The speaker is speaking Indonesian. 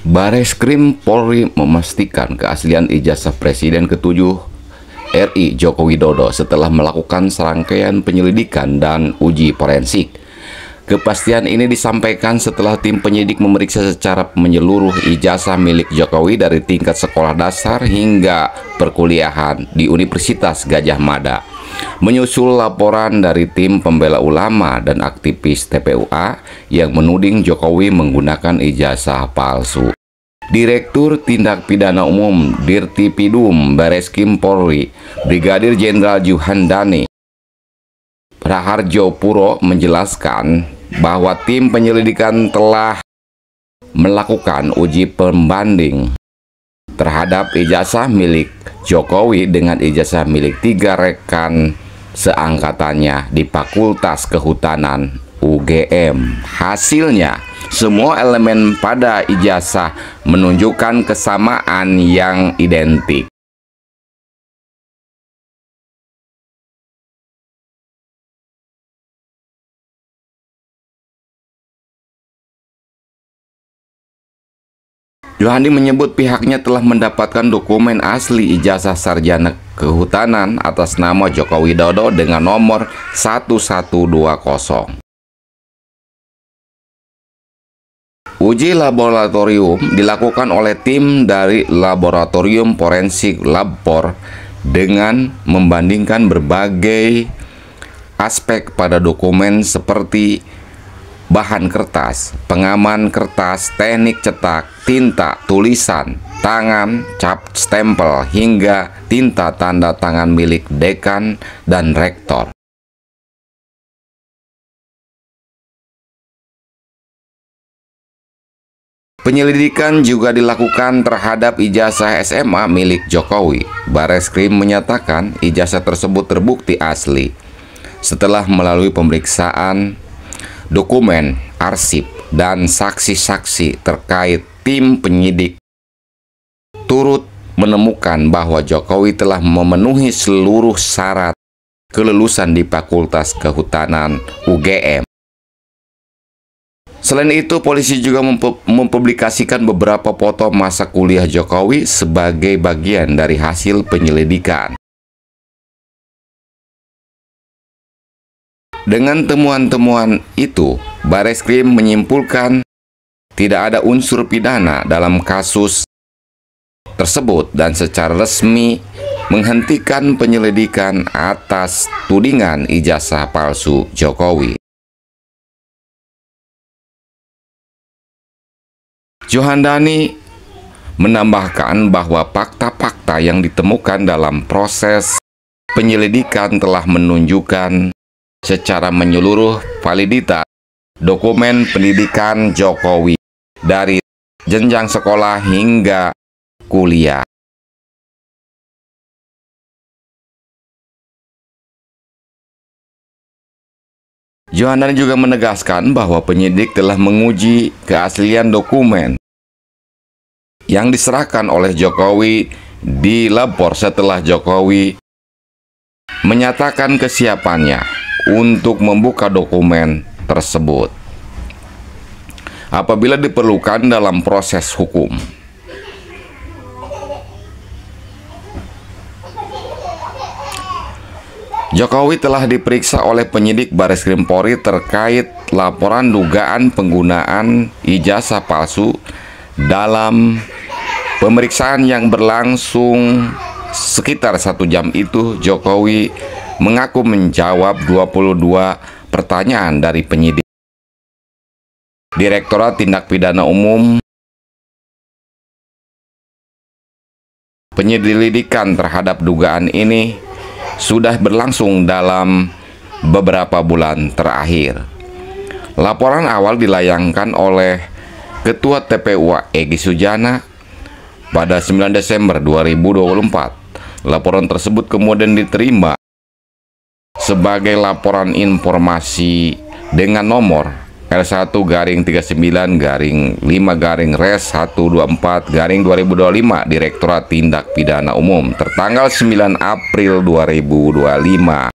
Bareskrim Polri memastikan keaslian ijazah Presiden ke-7 RI Joko Widodo setelah melakukan serangkaian penyelidikan dan uji forensik. Kepastian ini disampaikan setelah tim penyidik memeriksa secara menyeluruh ijazah milik Jokowi dari tingkat sekolah dasar hingga perkuliahan di Universitas Gadjah Mada. Menyusul laporan dari tim pembela ulama dan aktivis TPUA yang menuding Jokowi menggunakan ijazah palsu. Direktur Tindak Pidana Umum Dirtipidum Bareskrim Polri, Brigadir Jenderal Juhandani Raharjo Puro menjelaskan bahwa tim penyelidikan telah melakukan uji pembanding terhadap ijazah milik Jokowi dengan ijazah milik 3 rekan seangkatannya di Fakultas Kehutanan UGM. Hasilnya, semua elemen pada ijazah menunjukkan kesamaan yang identik. Johandi menyebut pihaknya telah mendapatkan dokumen asli ijazah sarjana kehutanan atas nama Joko Widodo dengan nomor 1120. Uji laboratorium dilakukan oleh tim dari Laboratorium Forensik Labpor dengan membandingkan berbagai aspek pada dokumen seperti bahan kertas, pengaman kertas, teknik cetak, tinta, tulisan, tangan, cap stempel, hingga tinta tanda tangan milik dekan dan rektor. Penyelidikan juga dilakukan terhadap ijazah SMA milik Jokowi. Bareskrim menyatakan ijazah tersebut terbukti asli setelah melalui pemeriksaan dokumen, arsip, dan saksi-saksi terkait. Tim penyidik turut menemukan bahwa Jokowi telah memenuhi seluruh syarat kelulusan di Fakultas Kehutanan UGM. Selain itu, polisi juga mempublikasikan beberapa foto masa kuliah Jokowi sebagai bagian dari hasil penyelidikan. Dengan temuan-temuan itu, Bareskrim menyimpulkan tidak ada unsur pidana dalam kasus tersebut dan secara resmi menghentikan penyelidikan atas tudingan ijazah palsu Jokowi. Juhandani menambahkan bahwa fakta-fakta yang ditemukan dalam proses penyelidikan telah menunjukkan secara menyeluruh validitas dokumen pendidikan Jokowi dari jenjang sekolah hingga kuliah. Juhandani juga menegaskan bahwa penyidik telah menguji keaslian dokumen yang diserahkan oleh Jokowi di Labpor setelah Jokowi menyatakan kesiapannya untuk membuka dokumen tersebut apabila diperlukan dalam proses hukum. Jokowi telah diperiksa oleh penyidik Bareskrim Polri terkait laporan dugaan penggunaan ijazah palsu. Dalam pemeriksaan yang berlangsung sekitar 1 jam itu, Jokowi mengaku menjawab 22 pertanyaan dari penyidik. Direktorat Tindak Pidana Umum penyelidikan terhadap dugaan ini sudah berlangsung dalam beberapa bulan terakhir. Laporan awal dilayangkan oleh Ketua TPUA Egy Sujana pada 9 Desember 2024. Laporan tersebut kemudian diterima sebagai laporan informasi dengan nomor L1-39-5-Res124-2025 Direktorat Tindak Pidana Umum tertanggal 9 April 2025.